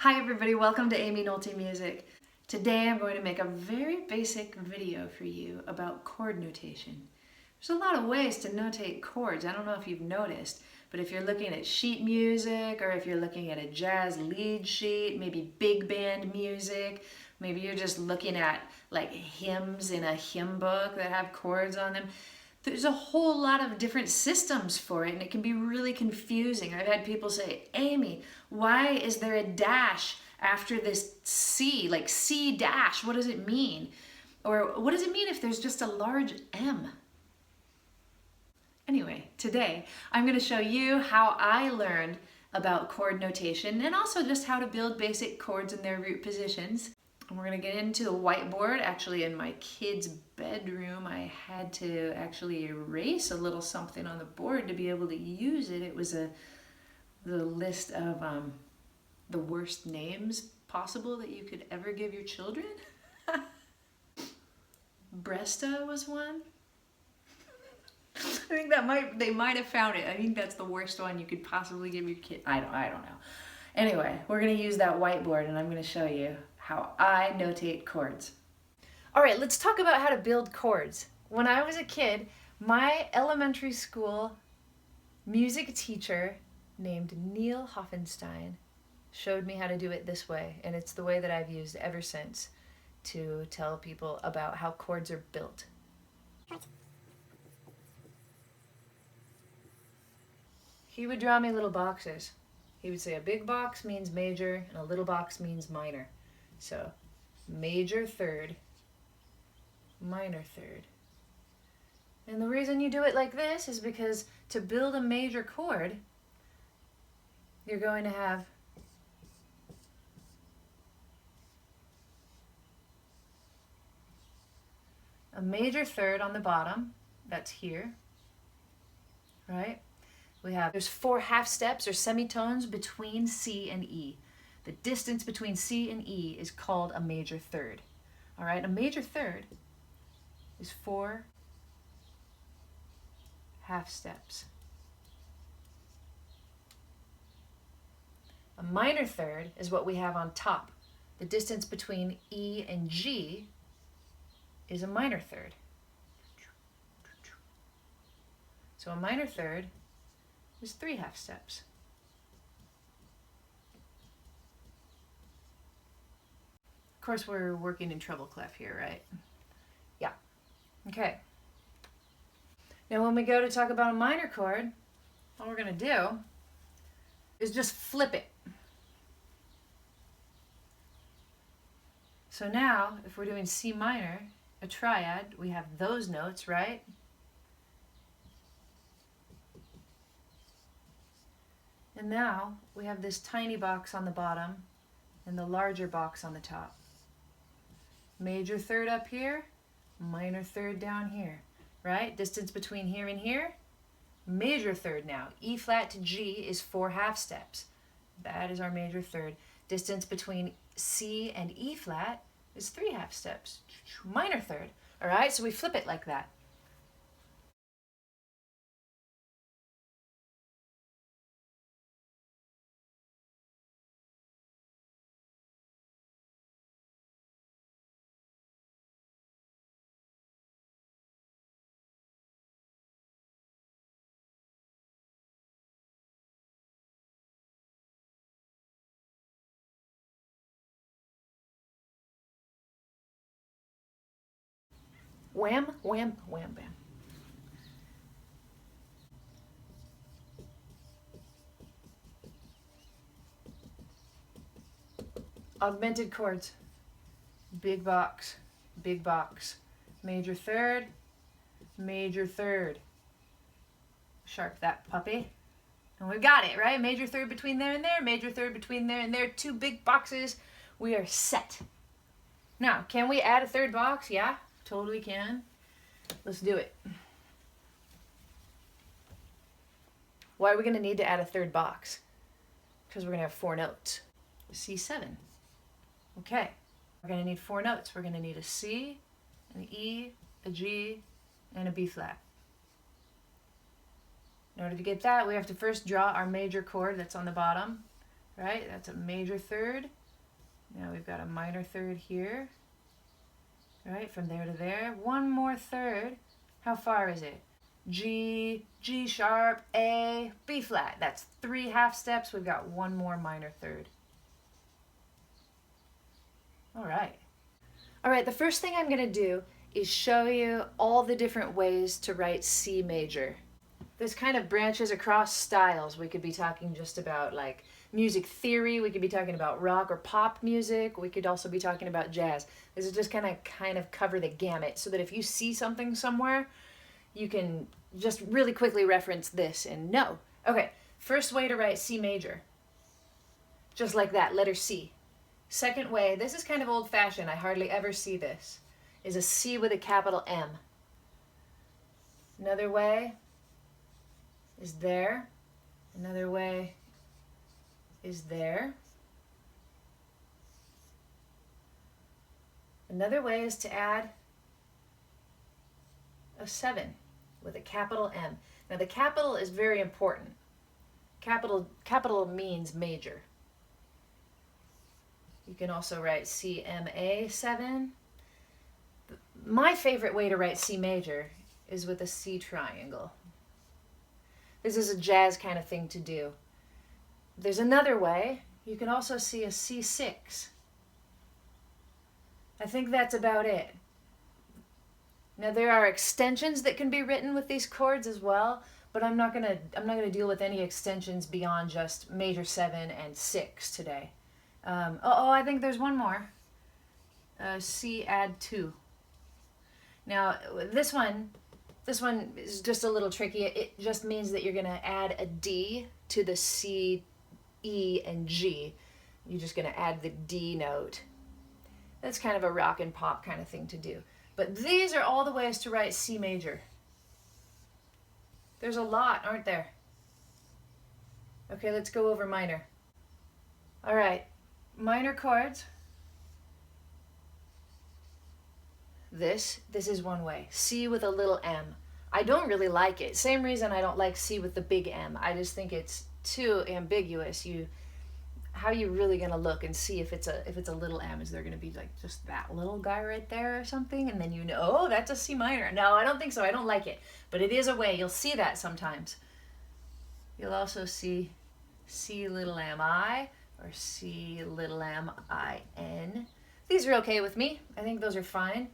Hi everybody, welcome to Aimee Nolte Music. Today I'm going to make a very basic video for you about chord notation. There's a lot of ways to notate chords. I don't know if you've noticed, but if you're looking at sheet music or if you're looking at a jazz lead sheet, maybe big band music, maybe you're just looking at like hymns in a hymn book that have chords on them. There's a whole lot of different systems for it and it can be really confusing. I've had people say, Aimee, why is there a dash after this C, like C dash, what does it mean? Or what does it mean if there's just a large M? Anyway, today I'm going to show you how I learned about chord notation and also just how to build basic chords in their root positions. And we're going to get into the whiteboard. Actually, in my kid's bedroom, I had to actually erase a little something on the board to be able to use it. It was the list of the worst names possible that you could ever give your children. Bresta was one. I think they might have found it. I think that's the worst one you could possibly give your kid. I don't know. Anyway, we're going to use that whiteboard and I'm going to show you how I notate chords. All right, let's talk about how to build chords. When I was a kid, my elementary school music teacher named Neil Hoffenstein showed me how to do it this way, and it's the way that I've used ever since to tell people about how chords are built. He would draw me little boxes. He would say a big box means major and a little box means minor. So major third, minor third. And the reason you do it like this is because to build a major chord, you're going to have a major third on the bottom, that's here, right? There's 4 half steps or semitones between C and E. The distance between C and E is called a major third. All right, a major third is 4 half steps. A minor third is what we have on top. The distance between E and G is a minor third. So a minor third is 3 half steps. Of course, we're working in treble clef here, right? Yeah. Okay. Now when we go to talk about a minor chord, all we're going to do is just flip it. So now, if we're doing C minor, a triad, we have those notes, right? And now we have this tiny box on the bottom and the larger box on the top. Major third up here, minor third down here, right? Distance between here and here, major third now. E flat to G is 4 half steps. That is our major third. Distance between C and E flat is 3 half steps. Minor third, all right? So we flip it like that. Wham, wham, wham, bam. Augmented chords. Big box, major third, major third. Sharp that puppy. And we got it, right? Major third between there and there, major third between there and there. 2 big boxes. We are set. Now, can we add a third box? Yeah, totally can. Let's do it. Why are we going to need to add a third box? Because we're going to have 4 notes. C7. Okay. We're going to need 4 notes. We're going to need a C, an E, a G, and a B flat. In order to get that, we have to first draw our major chord that's on the bottom. right? That's a major third. Now we've got a minor third here, right? From there to there. One more third. How far is it? G, G sharp, A, B flat. That's 3 half steps. We've got one more minor third. All right. All right, the first thing I'm going to do is show you all the different ways to write C major. This kind of branches across styles. We could be talking just about like music theory. We could be talking about rock or pop music. We could also be talking about jazz. This is just kind of cover the gamut so that if you see something somewhere, you can just really quickly reference this and know. Okay, first way to write C major. Just like that, letter C. Second way, this is kind of old-fashioned. I hardly ever see this, is a C with a capital M. Another way is there. Another way is there. Another way is to add a 7 with a capital M. Now the capital is very important. Capital means major. You can also write CMA 7. My favorite way to write C major is with a C triangle. This is a jazz kind of thing to do. There's another way. You can also see a C6. I think that's about it. Now there are extensions that can be written with these chords as well, but I'm not gonna deal with any extensions beyond just major 7 and 6 today. I think there's one more. C add 2. Now this one is just a little tricky. It just means that you're gonna add a D to the C, E, and G. You're just gonna add the D note. That's kind of a rock and pop kind of thing to do. But these are all the ways to write C major. There's a lot, aren't there? Okay, let's go over minor. All right, minor chords. This is one way. C with a little m. I don't really like it. Same reason I don't like C with the big M. I just think it's too ambiguous. How are you really gonna look and see if it's a little m? Is there gonna be like just that little guy right there or something? And then you know, oh, that's a C minor. No, I don't think so. I don't like it. But it is a way. You'll see that sometimes. You'll also see C little m I or C little m I N. These are okay with me. I think those are fine.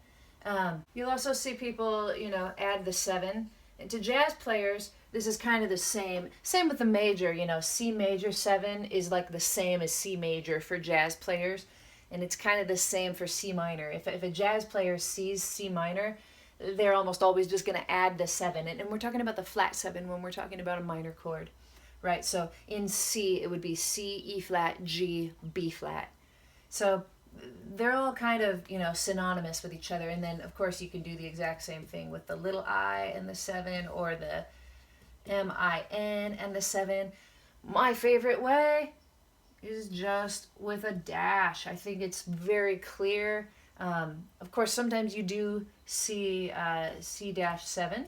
You'll also see people, add the 7. And to jazz players, this is kind of the same. Same with the major, C major 7 is like the same as C major for jazz players. And it's kind of the same for C minor. If a jazz player sees C minor, they're almost always just going to add the 7. And we're talking about the flat 7 when we're talking about a minor chord, right? So in C, it would be C, E flat, G, B flat. So they're all kind of, synonymous with each other. And then, of course, you can do the exact same thing with the little I and the 7 or the M-I-N and the 7. My favorite way is just with a dash. I think it's very clear. Of course, sometimes you do see C-7.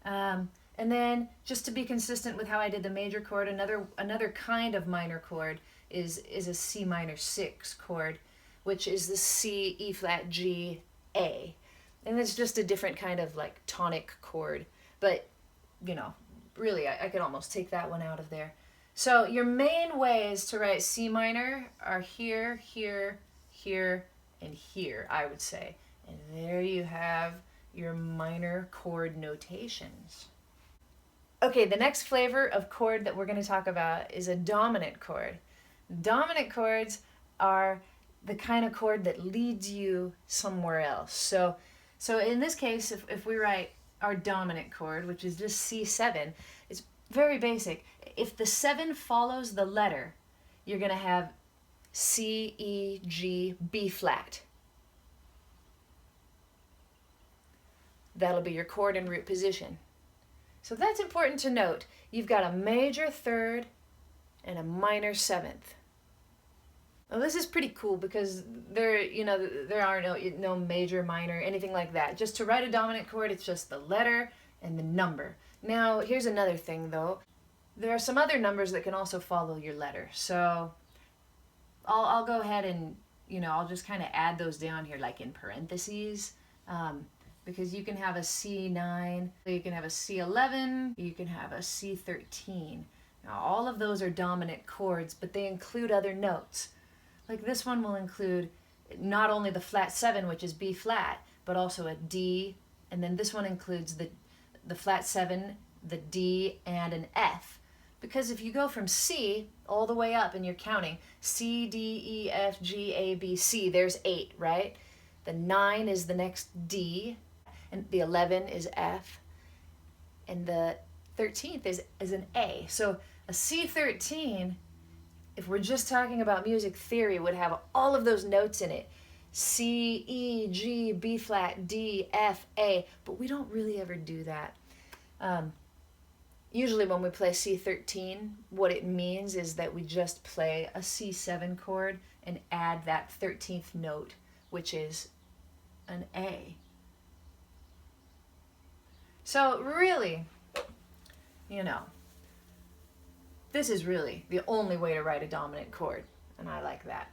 And then, just to be consistent with how I did the major chord, another kind of minor chord is a C minor 6 chord, which is the C, E flat, G, A. And it's just a different kind of like tonic chord. But, really, I could almost take that one out of there. So your main ways to write C minor are here, here, here, and here, I would say. And there you have your minor chord notations. Okay, the next flavor of chord that we're going to talk about is a dominant chord. Dominant chords are the kind of chord that leads you somewhere else. So in this case, if we write our dominant chord, which is just C7, it's very basic. If the 7 follows the letter, you're going to have C, E, G, B flat. That'll be your chord and root position. So that's important to note. You've got a major 3rd and a minor 7th. Well, this is pretty cool because there are no major, minor, anything like that. Just to write a dominant chord, it's just the letter and the number. Now, here's another thing though. There are some other numbers that can also follow your letter. So I'll go ahead and, I'll just kind of add those down here like in parentheses. Because you can have a C9, you can have a C11, you can have a C13. Now all of those are dominant chords, but they include other notes. Like this one will include not only the flat 7, which is B flat, but also a D, and then this one includes the flat 7, the D, and an F. Because if you go from C all the way up and you're counting C, D, E, F, G, A, B, C, there's 8, right? The 9 is the next D, and the 11 is F, and the 13th is an A. So a C13, if we're just talking about music theory, would have all of those notes in it. C, E, G, B flat, D, F, A, but we don't really ever do that. Usually when we play C13, what it means is that we just play a C7 chord and add that 13th note, which is an A. So really, this is really the only way to write a dominant chord, and I like that.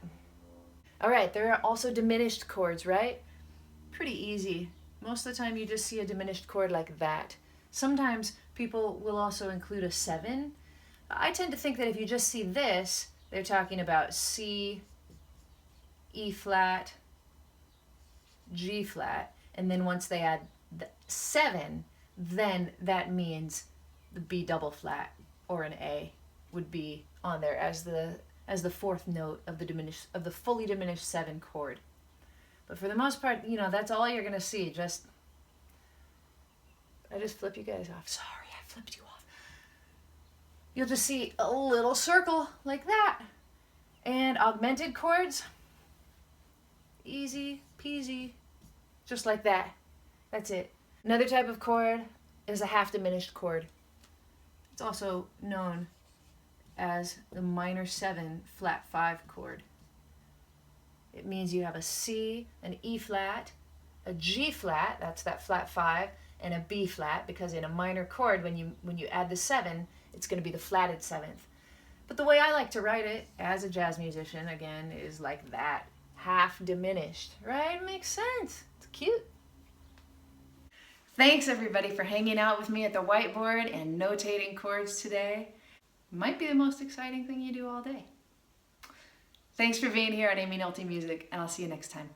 All right, there are also diminished chords, right? Pretty easy. Most of the time you just see a diminished chord like that. Sometimes people will also include a 7. I tend to think that if you just see this, they're talking about C, E flat, G flat, and then once they add the 7, then that means the B double flat or an A would be on there as the fourth note of the fully diminished 7 chord. But for the most part, that's all you're gonna see. I just flip you guys off. Sorry, I flipped you off. You'll just see a little circle like that. And augmented chords, easy peasy, just like that. That's it. Another type of chord is a half diminished chord. It's also known as the minor 7 flat 5 chord. It means you have a C, an E flat, a G flat, that's that flat 5, and a B flat, because in a minor chord, when you add the 7, it's going to be the flatted 7th. But the way I like to write it as a jazz musician, again, is like that, half diminished, right? Makes sense. It's cute. Thanks everybody for hanging out with me at the whiteboard and notating chords today. Might be the most exciting thing you do all day. Thanks for being here on Aimee Nolte Music, and I'll see you next time.